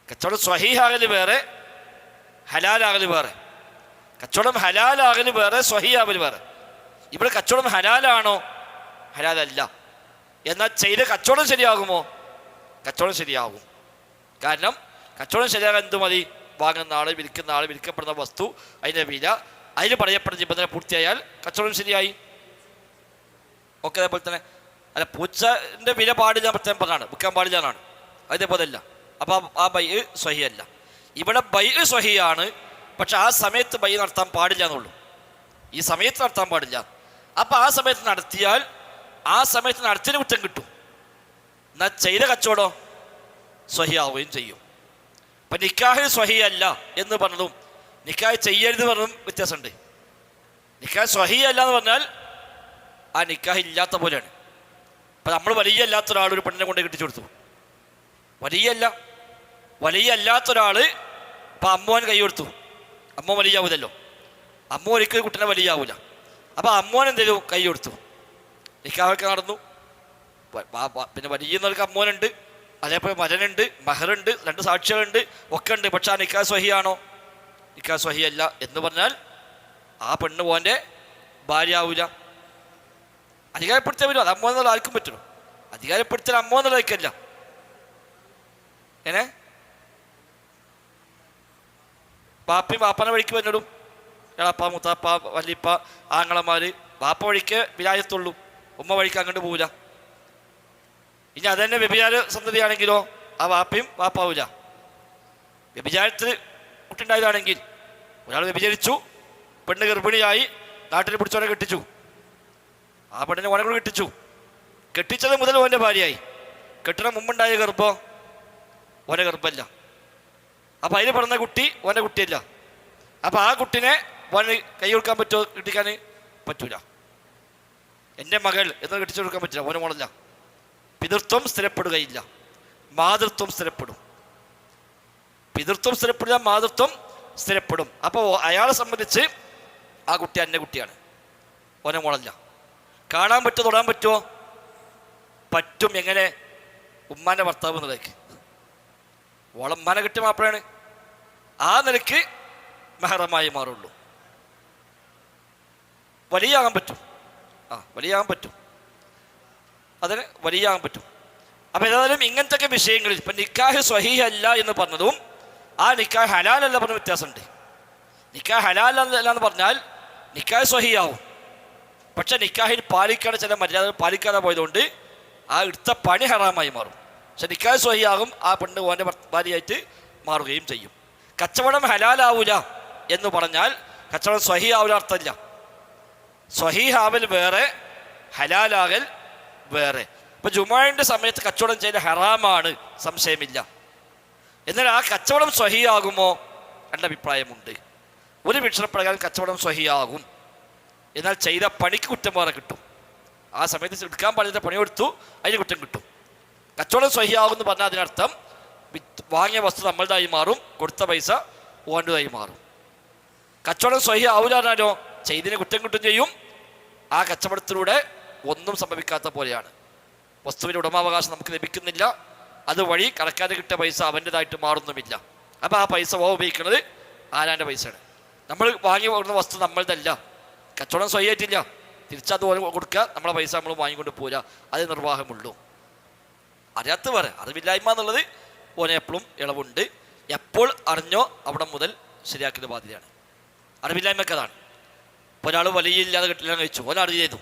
കച്ചവടം സ്വഹീഹാകൽ വേറെ, ഹലാലാകൽ വേറെ. കച്ചവടം ഹലാലാകൽ വേറെ, സ്വഹീഹാകൽ വേറെ. ഇവിടെ കച്ചവടം ഹലാലാണോ? ഹലാലല്ല. എന്നാൽ ചെയ്ത കച്ചവടം ശരിയാകുമോ? കച്ചവടം ശരിയാകും. കാരണം കച്ചവടം ശരിയാകാൻ എന്ത് മതി? വാങ്ങുന്ന ആൾ, വിൽക്കുന്ന ആൾ, വിൽക്കപ്പെടുന്ന വസ്തു, അതിൻ്റെ വില, അതിന് പറയപ്പെടുന്ന നിബന്ധന പൂർത്തിയായാൽ കച്ചവടം ശരിയായി. ഓക്കെ. അതേപോലെ തന്നെ അല്ല, പൂച്ചൻ്റെ വില പാടില്ല പ്രത്യേകം പറഞ്ഞാണ്, വിൽക്കാൻ പാടില്ല എന്നാണ്. അതേപോലെ അല്ല. അപ്പോൾ ആ ബൈ സ്വഹിയല്ല. ഇവിടെ ബൈ സ്വഹിയാണ്, പക്ഷെ ആ സമയത്ത് ബൈ നടത്താൻ പാടില്ല എന്നുള്ളൂ. ഈ സമയത്ത് നടത്താൻ പാടില്ല. അപ്പം ആ സമയത്ത് നടത്തിയാൽ ആ സമയത്ത് നടത്തിന് കുറ്റം കിട്ടും. എന്നാൽ ചെയ്ത കച്ചവടം സ്വഹിയാവുകയും ചെയ്യും. അപ്പം നിക്കാഹ് സ്വഹിയല്ല എന്ന് പറഞ്ഞതും നിക്കാഹ് ചെയ്യരുത് പറഞ്ഞതും വ്യത്യാസമുണ്ട്. നിക്കാഹ് സ്വഹിയല്ല എന്ന് പറഞ്ഞാൽ ആ നിക്കാഹ് ഇല്ലാത്ത പോലെയാണ്. അപ്പം നമ്മൾ വലിയ അല്ലാത്ത ഒരാൾ ഒരു പെണ്ണിനെ കൊണ്ട് കെട്ടിച്ചു കൊടുത്തു. വലിയ അല്ലാത്ത ഒരാൾ ഇപ്പം അമ്മോൻ കൈ കൊടുത്തു. അമ്മ വലിയാവൂലല്ലോ. അമ്മ ഒരിക്കലും കുട്ടീനെ വലിയാവൂല. അപ്പം അമ്മോൻ എന്തെങ്കിലും കൈ കൊടുത്തു, നിക്കാഹൊക്കെ നടന്നു. പിന്നെ വലിയുന്നവർക്ക് അമ്മോനുണ്ട്, അതേപോലെ മരനുണ്ട്, മഹറുണ്ട്, 2 സാക്ഷികളുണ്ട്, ഒക്കെ ഉണ്ട്. പക്ഷെ ആ നിക്കാഹ് സ്വഹിയാണോ? നിക്കാഹ് സ്വഹിയല്ല എന്ന് പറഞ്ഞാൽ ആ പെണ്ണ് പോൻ്റെ ഭാര്യ ആവൂല. അധികാരപ്പെടുത്താൻ പറ്റും. അത് അമ്മോ എന്നുള്ള ആർക്കും പറ്റുള്ളൂ. അധികാരപ്പെടുത്തൽ അമ്മോ എന്നുള്ളതൊക്കെയല്ല. ഏനെ പാപ്പയും പാപ്പനെ വഴിക്ക് വന്നിടും. എളപ്പ, മുത്താപ്പ, വല്ലിപ്പ, ആങ്ങളമാർ. പാപ്പ വഴിക്ക് വിലായത്തുള്ളൂ, ഉമ്മ വഴിക്ക് അങ്ങോട്ട് പോവില്ല. ഇനി അതന്നെ വ്യഭിചാര സന്തതിയാണെങ്കിലോ ആ വാപ്പയും വാപ്പാവൂല. വ്യഭിചാരത്തിൽ കുട്ടിണ്ടായതാണെങ്കിൽ ഒരാൾ വ്യഭിചരിച്ചു, പെണ്ണ് ഗർഭിണിയായി, നാട്ടിൽ പിടിച്ചോനെ കെട്ടിച്ചു. ആ പെണ്ണിനെ ഓനെ കൂടെ കെട്ടിച്ചു. കെട്ടിച്ചത് മുതൽ ഓൻ്റെ ഭാര്യയായി. കെട്ടണ മുമ്പുണ്ടായ ഗർഭം ഓൻ്റെ ഗർഭമല്ല. അപ്പം അതിന് പറഞ്ഞ കുട്ടി ഓൻ്റെ കുട്ടിയല്ല. അപ്പം ആ കുട്ടിനെ ഓന് കൈ കൊടുക്കാൻ പറ്റുമോ? കെട്ടിക്കാൻ പറ്റൂല. എൻ്റെ മകൾ എന്ന് കെട്ടിച്ചു കൊടുക്കാൻ പറ്റില്ല, ഓന് മോളല്ല. പിതൃത്വം സ്ഥിരപ്പെടുകയില്ല, മാതൃത്വം സ്ഥിരപ്പെടും. പിതൃത്വം സ്ഥിരപ്പെടില്ല, മാതൃത്വം സ്ഥിരപ്പെടും. അപ്പോൾ അയാളെ സംബന്ധിച്ച് ആ കുട്ടി എൻ്റെ കുട്ടിയാണ്, ഓനെ മോളല്ല. കാണാൻ പറ്റുമോ? തൊടാൻ പറ്റുമോ? പറ്റും. എങ്ങനെ? ഉമ്മാൻ്റെ ഭർത്താവ് എന്നതിലേക്ക്. ഓളമ്മാനെ കിട്ടിയ മാപ്പിളയാണ്. ആ നിലയ്ക്ക് മെഹറമായി മാറുള്ളൂ. വലിയാകാൻ പറ്റും. വലിയാകാൻ പറ്റും. അതിന് വലിയാകാൻ പറ്റും. അപ്പം ഏതായാലും ഇങ്ങനത്തെ വിഷയങ്ങളിൽ ഇപ്പം നിക്കാഹ് സ്വഹീഹല്ല എന്ന് പറഞ്ഞതും ആ നിക്കാഹ് ഹലാലല്ല പറഞ്ഞ വ്യത്യാസമുണ്ട്. നിക്കാഹ് ഹലാലല്ല എന്ന് പറഞ്ഞാൽ നിക്കാഹ് സ്വഹീഹാവും, പക്ഷെ നിക്കാഹിൽ പാലിക്കേണ്ട ചില മര്യാദകൾ പാലിക്കാതെ പോയതുകൊണ്ട് ആ എടുത്ത പണി ഹറാമായി മാറും. പക്ഷെ നിക്കാഹ് സ്വഹീഹാകും, ആ പെണ്ണ് ഓൻ്റെ ഭാര്യയായിട്ട് മാറുകയും ചെയ്യും. കച്ചവടം ഹലാലാവൂല എന്ന് പറഞ്ഞാൽ കച്ചവടം സ്വഹീഹാവൂല അർത്ഥമില്ല. സ്വഹീഹാവൽ വേറെ, ഹലാലാകൽ വേറെ. ഇപ്പം ജുമാഇൻ്റെ സമയത്ത് കച്ചവടം ചെയ്യൽ ഹറാമാണ്, സംശയമില്ല. എന്നാൽ ആ കച്ചവടം സ്വഹീഹാകുമോ? 2 അഭിപ്രായമുണ്ട്. ഒരു വീക്ഷണപ്രകാരം കച്ചവടം സ്വഹീഹാകും, എന്നാൽ ചെയ്ത പണിക്ക് കുറ്റം വേറെ കിട്ടും. ആ സമയത്ത് എടുക്കാൻ പാടില്ല പണി കൊടുത്തു, അതിന് കുറ്റം കിട്ടും. കച്ചവടം സ്വഹീഹാകും എന്ന് പറഞ്ഞാൽ അതിനർത്ഥം വാങ്ങിയ വസ്തു നമ്മളുടേതായി മാറും, കൊടുത്ത പൈസ ഓൻ്റെതായി മാറും. കച്ചവടം സ്വഹീഹാവൂല പറഞ്ഞാലോ ചെയ്തതിന് കുറ്റം കിട്ടും ചെയ്യും. ആ കച്ചവടത്തിലൂടെ ഒന്നും സംഭവിക്കാത്ത പോലെയാണ്. വസ്തുവിൻ്റെ ഉടമാവകാശം നമുക്ക് ലഭിക്കുന്നില്ല, അതുവഴി കടക്കാതെ കിട്ടിയ പൈസ അവൻ്റെതായിട്ട് മാറുന്നുമില്ല. അപ്പോൾ ആ പൈസ ഉപയോഗിക്കുന്നത് ആരാൻ്റെ പൈസയാണ്. നമ്മൾ വാങ്ങി കൊടുക്കുന്ന വസ്തു നമ്മളുടേതല്ല. കച്ചവടം സ്വയമായിട്ടില്ല, തിരിച്ചത് കൊടുക്കുക, നമ്മളെ പൈസ നമ്മൾ വാങ്ങിക്കൊണ്ട് പോരാ, അത് നിർവാഹമുള്ളൂ. അറിയാത്ത വേറെ. അറിവില്ലായ്മ എന്നുള്ളത് ഓനെ എപ്പോഴും ഇളവുണ്ട്. എപ്പോൾ അറിഞ്ഞോ അവിടെ മുതൽ ശരിയാക്കുന്ന ബാധ്യതയാണ്. അറിവില്ലായ്മക്ക് അതാണ്. ഇപ്പോൾ ഒരാൾ വലിയില്ലാതെ കെട്ടില്ലാന്ന് കഴിച്ചു, ഒരാൾ ചെയ്തു.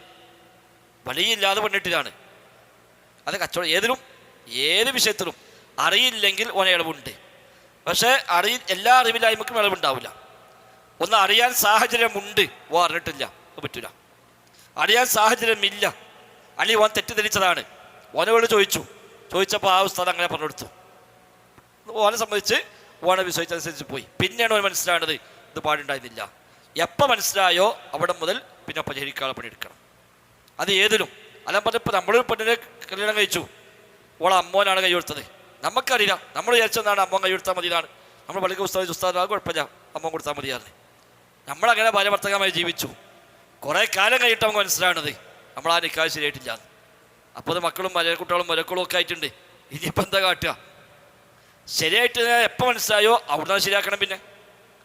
വലിയില്ലാതെ പെണ്ണിട്ടിലാണ്. അത് കച്ചവടം ഏത് വിഷയത്തിലും അറിയില്ലെങ്കിൽ ഓനെ ഇളവുണ്ട്. പക്ഷേ എല്ലാ അറിവില്ലായ്മക്കും ഇളവുണ്ടാവില്ല. ഒന്ന് അറിയാൻ സാഹചര്യമുണ്ട്, അറിഞ്ഞിട്ടില്ല, പറ്റില്ല. അറിയാൻ സാഹചര്യമില്ല, അല്ലെങ്കിൽ ഓൻ തെറ്റിദ്ധരിച്ചതാണ്, ഓനോട് ചോദിച്ചപ്പോൾ ആ ഉസ്താദ് അങ്ങനെ പറഞ്ഞു കൊടുത്തു. ഓനെ സംബന്ധിച്ച് ഓനെ വിശ്വസിച്ചനുസരിച്ച് പോയി. പിന്നെയാണ് ഓൻ മനസ്സിലാവുന്നത് ഇത് പാടുണ്ടായിരുന്നില്ല. എപ്പോൾ മനസ്സിലായോ അവിടെ മുതൽ പിന്നെ പരിഹരിക്കാതെ പണിയെടുക്കണം. അത് ഏതിലും. അല്ല പറഞ്ഞപ്പോൾ നമ്മളൊരു പെണ്ണിനെ കല്യാണം കഴിച്ചു, ഓളെ അമ്മോനാണ് കൈ കൊടുത്തത്. നമുക്കറിയില്ല, നമ്മൾ വിചാരിച്ചെന്താണ് അമ്മ കൈ കൊടുത്താൽ മതിയാണ്. നമ്മൾ പള്ളിക്ക് ഉസ്താദ് കുഴപ്പമില്ല, അമ്മ കൊടുത്താൽ മതിയാണ്. നമ്മളങ്ങനെ ഭാര്യ ഭർത്താക്കന്മാരെ ജീവിച്ചു. കുറേ കാലം കഴിഞ്ഞിട്ട് നമുക്ക് മനസ്സിലാവുന്നത് നമ്മൾ ആ നിക്കാഹ് ശരിയായിട്ടില്ല. അപ്പോൾ അത് മക്കളും കുട്ടികളും മരക്കളും ഒക്കെ ആയിട്ടുണ്ട്. ഇനിയിപ്പോൾ എന്താ കാട്ടുക? ശരിയായിട്ട് എപ്പോൾ മനസ്സിലായോ അവിടുന്ന് ശരിയാക്കണം. പിന്നെ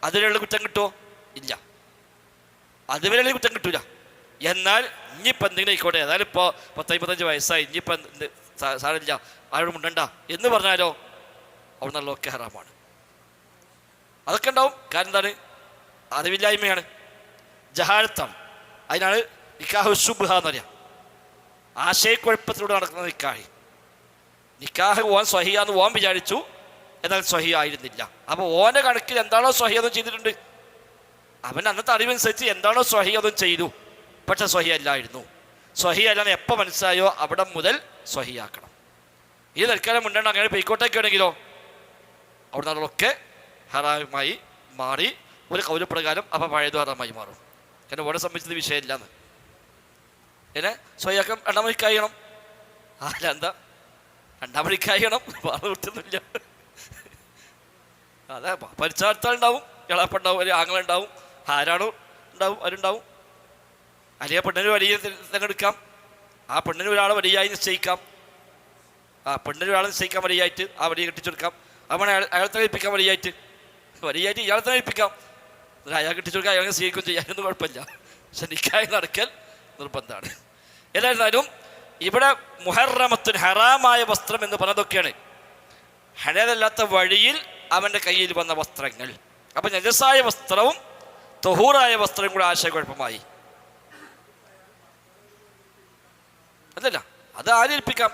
അതിലുള്ള കുറ്റം കിട്ടുമോ? ഇല്ല, അതുവരെയുള്ള കുറ്റം കിട്ടൂല. എന്നാൽ ഇനിയിപ്പോൾ എന്തെങ്കിലും ആയിക്കോട്ടെ, ഏതായാലും ഇപ്പോൾ 10-55 വയസ്സായി, ഇനിയിപ്പോൾ സാരമില്ല, ആരോടും മുണ്ടണ്ട എന്ന് പറഞ്ഞാലോ അവിടെ നിന്നുള്ളതൊക്കെ ഹറാമാണ്. അതൊക്കെ ഉണ്ടാവും. കാരണം എന്താണ്? അറിവില്ലായ്മയാണ്, ജഹാലത്താണ്. അതിനാണ് നിക്കാഹ് ശുബ്ഹ എന്ന് പറയാം. ആശയക്കുഴപ്പത്തിലൂടെ നടക്കുന്ന നിക്കാഹ്. നിക്കാഹ് ഓൻ സ്വഹിയാന്ന് ഓൻ വിചാരിച്ചു, എന്നാൽ സ്വഹി ആയിരുന്നില്ല. അപ്പോൾ ഓൻ്റെ കണക്കിൽ എന്താണോ സ്വഹി അതും ചെയ്തിട്ടുണ്ട്. അവൻ അന്നത്തെ അറിവനുസരിച്ച് എന്താണോ സ്വഹി അതും ചെയ്തു. പക്ഷെ സ്വഹി അല്ലായിരുന്നു. സ്വഹി അല്ലാന്ന് എപ്പോൾ മനസ്സിലായോ അവിടെ മുതൽ സ്വഹിയാക്കണം. ഈ തൽക്കാലം മുണ്ടേണ്ട അങ്ങനെ പെയ്ക്കോട്ടൊക്കെ ആണെങ്കിലോ അവിടെ നിന്നുള്ളതൊക്കെ ഹറാമായി മാറി. ഒരു കൗലപ്രകാരം അപ്പം പഴയതും ഹറാമായി മാറും. കാരണം ഓടെ സംബന്ധിച്ചത് വിഷയമില്ലാന്ന്. പിന്നെ സ്വഹിയാക്കാൻ രണ്ടാമത് കഴിയണം. എന്താ രണ്ടാമത് കഴിയണം, വേറെ കിട്ടുന്നില്ല. അതെ, പരിച്ചാർത്താളുണ്ടാവും, ഇളപ്പുണ്ടാവും, ഒരു ആങ്ങളുണ്ടാവും, ആരാണോ ഉണ്ടാവും അവരുണ്ടാവും. അല്ലെങ്കിൽ പെണ്ണിന് വലിയ തിരഞ്ഞെടുക്കാം. ആ പെണ്ണിന് ഒരാളെ വലിയായി നിശ്ചയിക്കാം. ആ പെണ്ണിന് ഒരാളെ നിശ്ചയിക്കാൻ വലിയായിട്ട് ആ വലിയ കെട്ടിച്ചെടുക്കാം. അവനെ അയാളെ തലയിപ്പിക്കാൻ വലിയായിട്ട് ഇയാളെ തലയിപ്പിക്കാം. അയാൾ കെട്ടിച്ചെടുക്കാൻ അയാളെ സ്വീകരിക്കും ചെയ്യാനൊന്നും കുഴപ്പമില്ല. പക്ഷെ നിക്കാഹ് നടക്കൽ നിർബന്ധമാണ്. ഏതായിരുന്നാലും ഇവിടെ മുഹറമത്തുൻ ഹറാമായ വസ്ത്രം എന്ന് പറഞ്ഞതൊക്കെയാണ് ഹലാലല്ലാത്ത വഴിയിൽ അവൻ്റെ കയ്യിൽ വന്ന വസ്ത്രങ്ങൾ. അപ്പം നജസായ വസ്ത്രവും തൊഹൂറായ വസ്ത്രവും കൂടെ ആശയക്കുഴപ്പമായി. അതല്ല, അത് ആരേൽപ്പിക്കാം?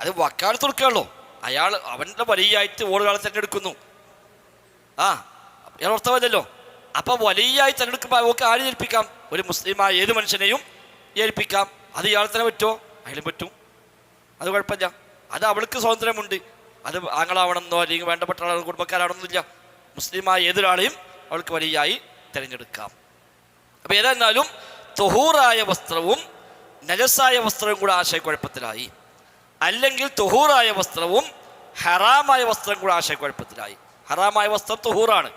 അത് വക്കാലത്ത് കൊടുക്കുകയുള്ളൂ. അയാൾ അവൻ്റെ വലിയായിട്ട് ഓടുകാളെ തിരഞ്ഞെടുക്കുന്നു. അയാൾ ഓർത്തവല്ലോ. അപ്പം വലിയായി തിരഞ്ഞെടുക്കുമ്പോൾ അവർക്ക് ആര് ഏൽപ്പിക്കാം? ഒരു മുസ്ലിമായ ഏത് മനുഷ്യനെയും ഏൽപ്പിക്കാം. അത് ഇയാൾ തന്നെ പറ്റുമോ? അയാളും പറ്റും. അത് കുഴപ്പമില്ല. അത് അവൾക്ക് സ്വാതന്ത്ര്യമുണ്ട്. അത് ആങ്ങളാവണമെന്നോ അല്ലെങ്കിൽ വേണ്ടപ്പെട്ട ആളുകൾ കുടുംബക്കാരാണെന്നില്ല. മുസ്ലിമായ ഏതൊരാളെയും അവൾക്ക് വലിയായി തിരഞ്ഞെടുക്കാം. അപ്പം ഏതായിരുന്നാലും തൊഹൂറായ വസ്ത്രവും നജസായ വസ്ത്രവും കൂടെ ആശയക്കുഴപ്പത്തിലായി. അല്ലെങ്കിൽ തൊഹൂറായ വസ്ത്രവും ഹറാമായ വസ്ത്രം കൂടെ ആശയക്കുഴപ്പത്തിലായി. ഹറാമായ വസ്ത്രം തൊഹൂറാണ്,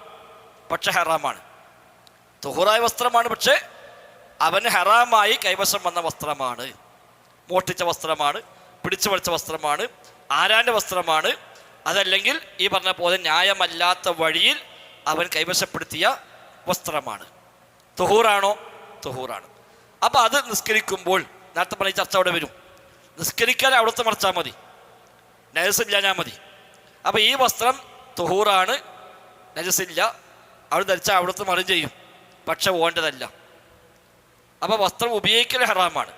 പക്ഷെ ഹറാമാണ്. തൊഹൂറായ വസ്ത്രമാണ്, പക്ഷെ അവന് ഹറാമായി കൈവശം വന്ന വസ്ത്രമാണ്. മോഷ്ടിച്ച വസ്ത്രമാണ്, പിടിച്ചു വലിച്ച വസ്ത്രമാണ്, ആരാൻ്റെ വസ്ത്രമാണ്. അതല്ലെങ്കിൽ ഈ പറഞ്ഞ പോലെ ന്യായമല്ലാത്ത വഴിയിൽ അവൻ കൈവശപ്പെടുത്തിയ വസ്ത്രമാണ്. തൊഹൂറാണോ? തൊഹൂറാണ്. അപ്പം അത് നിസ്കരിക്കുമ്പോൾ നേരത്തെ പറഞ്ഞ ചർച്ച അവിടെ വരും. നിസ്കരിക്കാൻ അവിടുത്തെ മറച്ചാൽ മതി, നജസില്ലാഞ്ഞാൽ മതി. അപ്പം ഈ വസ്ത്രം തൊഹൂറാണ്, നജസില്ല, അവിടെ ധരിച്ചാൽ അവിടുത്തെ മറിയും ചെയ്യും, പക്ഷെ ഓൻ്റെതല്ല. അപ്പം വസ്ത്രം ഉപയോഗിക്കൽ ഹറാമാണ്.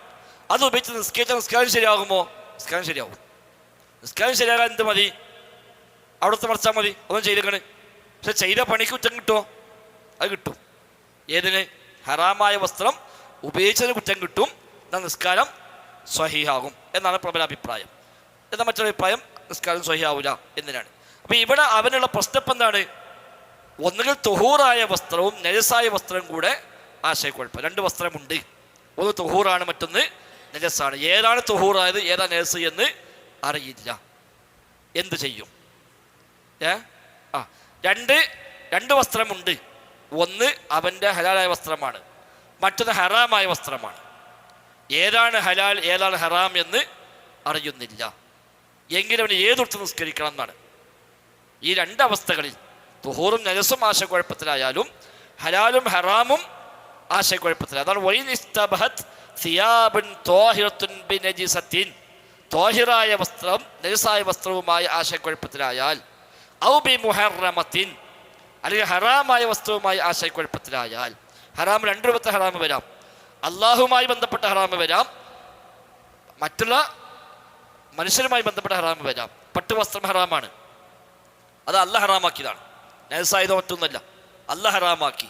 അത് ഉപയോഗിച്ച് നിസ്കരിച്ചാൽ നിസ്കാരം ശരിയാകുമോ? നിസ്കാരം ശരിയാവും. നിസ്കാരം ശരിയാകാൻ എന്ത് മതി? അവിടുത്തെ മറച്ചാൽ മതി, ഒന്നും ചെയ്തേക്കണ്. പക്ഷെ ചെയ്ത പണിക്ക് കുറ്റം കിട്ടുമോ? അത് കിട്ടും. ഏതിന്? ഹറാമായ വസ്ത്രം ഉപയോഗിച്ചതിന് കുറ്റം കിട്ടും. എന്നാൽ നിസ്കാരം സ്വഹീഹാകും എന്നാണ് പ്രബല അഭിപ്രായം. എന്നാൽ മറ്റൊരു അഭിപ്രായം നിസ്കാരം സ്വഹീഹാവില്ല എന്നതിനാണ്. അപ്പം ഇവിടെ അവനുള്ള പ്രശ്നം എന്താണ്? ഒന്നുകിൽ തൊഹൂറായ വസ്ത്രവും നജസായ വസ്ത്രവും കൂടെ ആശയക്കുഴപ്പം. രണ്ട് വസ്ത്രമുണ്ട്, ഒന്ന് തൊഹൂറാണ്, മറ്റൊന്ന് നജസാണ്. ഏതാണ് തൊഹൂറായത് ഏതാ നജസ് എന്ന് അറിയില്ല. എന്ത് ചെയ്യും? രണ്ട് വസ്ത്രമുണ്ട്. ഒന്ന് അവൻ്റെ ഹലാലായ വസ്ത്രമാണ്, മറ്റൊന്ന് ഹറാമായ വസ്ത്രമാണ്. ഏതാണ് ഹലാൽ ഏതാണ് ഹറാം എന്ന് അറിയുന്നില്ല. എങ്കിലും അവന് ഏതൊട്ട് നിസ്കരിക്കണം എന്നാണ്. ഈ രണ്ടവസ്ഥകളിൽ തുഹൂറും നജസും ആശയക്കുഴപ്പത്തിലായാലും ഹലാലും ഹറാമും ആശയക്കുഴപ്പത്തിലായി. അതാണ് തോഹിറായ വസ്ത്രം നജസായ വസ്ത്രവുമായ ആശയക്കുഴപ്പത്തിലായാൽ, ഔ ബി മുഹറമത്തിൻ അല്ലെങ്കിൽ ഹറാമായ വസ്തുവുമായി ആശയക്കുഴപ്പത്തിലായാൽ. ഹറാം രണ്ട് രൂപത്തെ ഹറാമ് വരാം. അള്ളാഹുമായി ബന്ധപ്പെട്ട ഹറാമ് വരാം, മറ്റുള്ള മനുഷ്യരുമായി ബന്ധപ്പെട്ട ഹറാമ് വരാം. പട്ടുവസ്ത്രം ഹറാമാണ്, അത് അല്ല ഹറാമാക്കിയതാണ്, നജസായതോ മറ്റൊന്നുമല്ല, അല്ല ഹറാമാക്കി.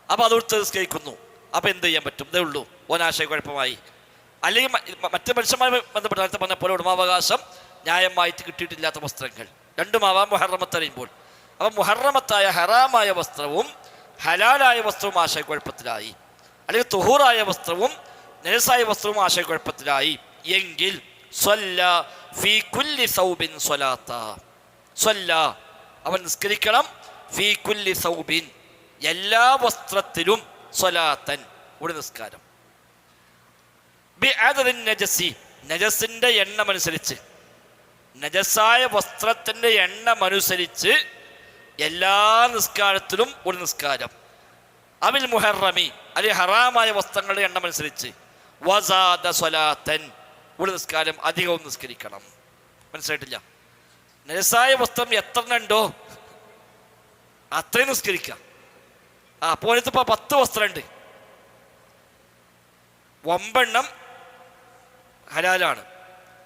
അപ്പോൾ അതൊടുത്ത് നിസ്കരിക്കുന്നു. അപ്പോൾ എന്ത് ചെയ്യാൻ പറ്റും? ഇതേ ഉള്ളൂ, ഓനാശയക്കുഴപ്പമായി. അല്ലെങ്കിൽ മറ്റ് മനുഷ്യന്മാരുമായി ബന്ധപ്പെട്ട നേരത്തെ പറഞ്ഞ പോലെ ഉടമാവകാശം ന്യായമായിട്ട് കിട്ടിയിട്ടില്ലാത്ത വസ്ത്രങ്ങൾ രണ്ടുമാവാം മുഹറമത്ത് അറിയുമ്പോൾ. അപ്പം മുഹറമത്തായ ഹറാമായ വസ്ത്രവും ഹലാലായ വസ്ത്രവും ആശയക്കുഴപ്പത്തിലായി, അല്ലെങ്കിൽ തുഹൂറായ വസ്ത്രവും നജസായ വസ്ത്രവും ആശയക്കുഴപ്പത്തിലായി എങ്കിൽ അവൻ നിസ്കരിക്കണം. ഫീ കുല്ലി സൗബിൻ എല്ലാ വസ്ത്രത്തിലും സ്വലാത്തൻ ഒരു നിസ്കാരം. നജസിന്റെ എണ്ണമനുസരിച്ച് നജസായ വസ്ത്രത്തിൻ്റെ എണ്ണമനുസരിച്ച് എല്ലാ നിസ്കാരത്തിലും ഒരു നിസ്കാരം, അവിൽ മുഹറമി അല്ലെങ്കിൽ ഹറാമായ വസ്ത്രങ്ങളുടെ എണ്ണമനുസരിച്ച് വസാദ സ്വലാത്തൻ ഒരു നിസ്കാരം അധികവും നിസ്കരിക്കണം. മനസ്സിലായിട്ടില്ല? നജസായ വസ്ത്രം എത്ര ഉണ്ടോ അത്രയും നിസ്കരിക്കാം. അപ്പോൾ ഇതിപ്പോൾ 10 വസ്ത്രമുണ്ട്, 9 ഹലാലാണ്,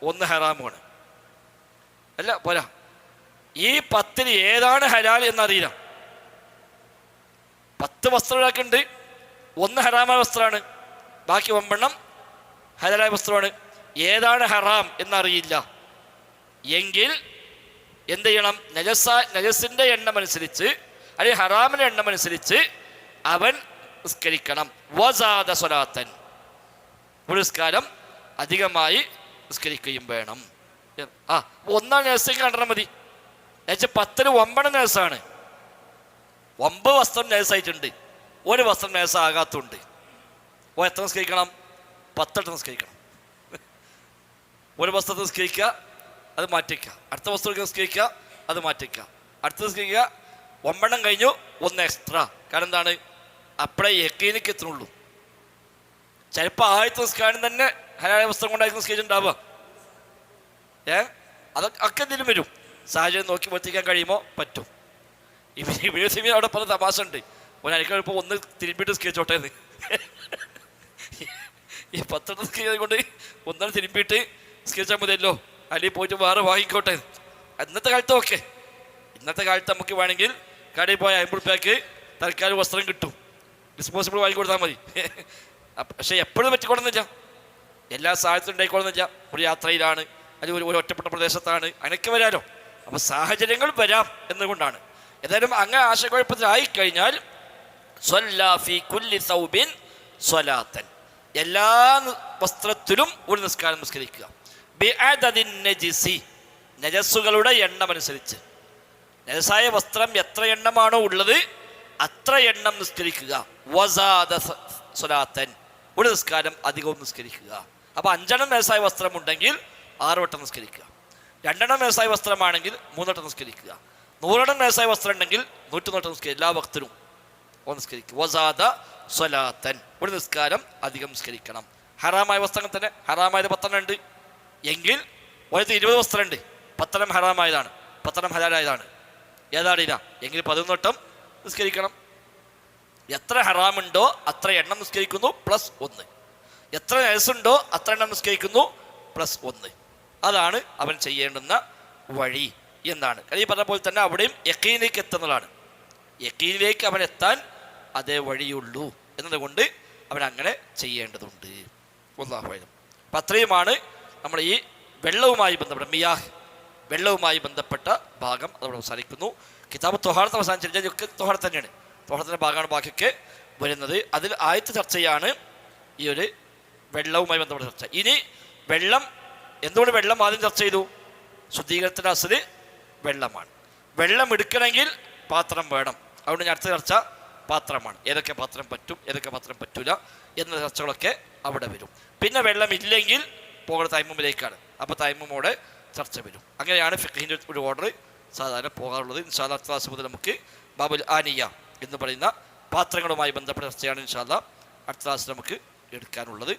1 ഹറാമാണ്. അല്ല പോരാ, ഈ 10 ഏതാണ് ഹലാൽ എന്നറിയില്ല. 10 വസ്ത്രങ്ങളൊക്കെ ഉണ്ട്, 1 ഹറാമായ വസ്ത്രമാണ്, ബാക്കി 9 ഹലാലായ വസ്ത്രമാണ്. ഏതാണ് ഹറാം എന്നറിയില്ല എങ്കിൽ എന്ത് ചെയ്യണം? നജസിൻ്റെ എണ്ണമനുസരിച്ച് അല്ലെങ്കിൽ ഹറാമിൻ്റെ എണ്ണമനുസരിച്ച് അവൻ നിസ്കരിക്കണം. വസാദ സ്വലാത്തൻ ഒരു നിസ്കാരം അധികമായി നിസ്കരിക്കുകയും വേണം. ഒന്നാം നഴ്സേക്ക് കണ്ടാൽ മതി. എന്നുവെച്ചാൽ 10 9 നഴ്സാണ്, 9 വസ്ത്രം നഴ്സായിട്ടുണ്ട്, 1 വസ്ത്രം നഴ്സാകാത്തുണ്ട്. എത്ര നിസ്കരിക്കണം? 10 നിസ്കരിക്കണം. 1 വസ്ത്രത്തിൽ നിസ്കരിക്കുക, അത് മാറ്റിക്കുക. അടുത്ത വസ്ത്രത്തിൽ നിസ്കരിക്കുക, അത് മാറ്റിക്കുക. അടുത്ത നിസ്കരിക്കുക, 9 കഴിഞ്ഞു, 1 എക്സ്ട്രാ. കാരണം എന്താണ്? അപ്പോഴേ യക്കീനിക്ക് എത്തുന്നുള്ളൂ. ചിലപ്പോൾ ആദ്യത്തെ നിസ്കാരം തന്നെ ഹലാലായ വസ്ത്രം കൊണ്ടായിരിക്കും നിസ്കരിച്ചിട്ടുണ്ടാവുക. അതൊക്കെ എന്തെങ്കിലും വരും, സാഹചര്യം നോക്കി വർത്തിക്കാൻ കഴിയുമോ പറ്റും. ഇവിടെ അവിടെ പല തമാശ ഉണ്ട്. ഒരഴിക്കഴിപ്പോൾ 1 തിരുമ്പിയിട്ട് നിസ്കരിച്ചോട്ടെ എന്ന്. ഈ 10 നിസ്കരിച്ചത് കൊണ്ട് 1 തിരുമ്പിയിട്ട് നിസ്കരിച്ചാൽ മതിയല്ലോ, അല്ലെങ്കിൽ പോയിട്ട് വേറെ വാങ്ങിക്കോട്ടെ. ഇന്നത്തെ കാലത്ത് ഓക്കെ, ഇന്നത്തെ കാലത്ത് നമുക്ക് വേണമെങ്കിൽ കടയിൽ പോയ 50 രൂപയ്ക്ക് തൽക്കാലം വസ്ത്രം കിട്ടും, ഡിസ്പോസിബിൾ വാങ്ങിക്കൊടുത്താൽ മതി. പക്ഷെ എപ്പോഴും പറ്റിക്കൊള്ളുന്നില്ല, എല്ലാ സാഹചര്യത്തിലും ഉണ്ടായിക്കൊള്ളുന്നില്ല. ഒരു യാത്രയിലാണ്, അല്ലെങ്കിൽ ഒരു ഒറ്റപ്പെട്ട പ്രദേശത്താണ്, അങ്ങനെയൊക്കെ വരാമല്ലോ. അപ്പോൾ സാഹചര്യങ്ങൾ വരാം എന്നുകൊണ്ടാണ്. ഏതായാലും അങ്ങനെ ആശയക്കുഴപ്പത്തിലായിക്കഴിഞ്ഞാൽ സ്വല്ലാഫി കുല്ലി സൗബിൻ സ്വലാത്തൻ, എല്ലാ വസ്ത്രത്തിലും ഒരു നിസ്കാരം നിസ്കരിക്കുക. ബിഅദദിൻ നജിസി നജസ്സുകളുടെ എണ്ണമനുസരിച്ച്, നജസായ വസ്ത്രം എത്ര എണ്ണമാണോ ഉള്ളത് അത്ര എണ്ണം നിസ്കരിക്കുക. വസാദ സ്വലാത്തൻ ഒരു നിസ്കാരം അധികവും നിസ്കരിക്കുക. അപ്പോൾ 5 നജസായ വസ്ത്രം ഉണ്ടെങ്കിൽ 6 വട്ടം നിസ്കരിക്കുക. 2 നജസായ വസ്ത്രമാണെങ്കിൽ 3 വട്ടം നിസ്കരിക്കുക. 100 നജസായ വസ്ത്രം ഉണ്ടെങ്കിൽ 101 വട്ടം നിസ്കരിക്കുക. എല്ലാ വക്തിനും നിസ്കരിക്കുക. വസാദ സ്വലാത്തൻ ഒരു നിസ്കാരം അധികം നിസ്കരിക്കണം. ഹറാമായ വസ്ത്രങ്ങൾ തന്നെ ഹറാമായത് 10 ഉണ്ട് എങ്കിൽ 20 വസ്ത്രമുണ്ട്, 10 ഹറാമായതാണ്, 10 ഹലാലായതാണ്. ഏതാണില്ല എങ്കിൽ 11 വട്ടം നിസ്കരിക്കണം. എത്ര ഹറാമുണ്ടോ അത്ര എണ്ണം നിസ്കരിക്കുന്നു പ്ലസ് 1. എത്ര നജസുണ്ടോ അത്ര എണ്ണം നിസ്കരിക്കുന്നു പ്ലസ് 1. അതാണ് അവൻ ചെയ്യേണ്ടുന്ന വഴി എന്നാണ്. ഈ പറഞ്ഞ പോലെ തന്നെ അവിടെയും യഖീനിലേക്ക് എത്തുന്നതാണ്. യഖീനിലേക്ക് അവൻ എത്താൻ അതേ വഴിയുള്ളൂ എന്നതുകൊണ്ട് അവൻ അങ്ങനെ ചെയ്യേണ്ടതുണ്ട്. വല്ലാഹു അഅലം. അപ്പം അത്രയുമാണ് നമ്മൾ ഈ വെള്ളവുമായി ബന്ധപ്പെട്ട മിയാഹ്, വെള്ളവുമായി ബന്ധപ്പെട്ട ഭാഗം അതവിടെ അവസാനിക്കുന്നു. കിതാബ് ത്വഹാറത്ത് അവസാനിച്ചില്ല, ഒക്കെ ത്വഹാറത്ത് തന്നെയാണ്, ത്വഹാറത്തിൻ്റെ ഭാഗമാണ് ബാക്കിയൊക്കെ വരുന്നത്. അതിൽ ആദ്യത്തെ ചർച്ചയാണ് ഈ ഒരു വെള്ളവുമായി ബന്ധപ്പെട്ട ചർച്ച. ഇനി വെള്ളം, എന്തുകൊണ്ട് വെള്ളം ആദ്യം ചർച്ച ചെയ്തു? ശുദ്ധീകരണത്തിൻ്റെ അസല് വെള്ളമാണ്. വെള്ളം എടുക്കണമെങ്കിൽ പാത്രം വേണം. അതുകൊണ്ട് ഞാൻ അടുത്ത ചർച്ച പാത്രമാണ്. ഏതൊക്കെ പാത്രം പറ്റും, ഏതൊക്കെ പാത്രം പറ്റൂല എന്ന ചർച്ചകളൊക്കെ അവിടെ വരും. പിന്നെ വെള്ളം ഇല്ലെങ്കിൽ പോകുന്ന തൈമുമിലേക്കാണ്. അപ്പോൾ തൈമുമോടെ ചർച്ച വരും. അങ്ങനെയാണ് ഫിഖ്ഹിൻ്റെ ഒരു ഓർഡർ സാധാരണ പോകാറുള്ളത്. ഇൻഷാ അല്ലാഹ് അടുത്ത ക്ലാസ് മുതൽ നമുക്ക് ബാബുൽ ആനിയ എന്ന് പറയുന്ന പാത്രങ്ങളുമായി ബന്ധപ്പെട്ട ചർച്ചയാണ് ഇൻഷാ അല്ലാഹ് അടുത്ത ക്ലാസ് നമുക്ക് എടുക്കാനുള്ളത്.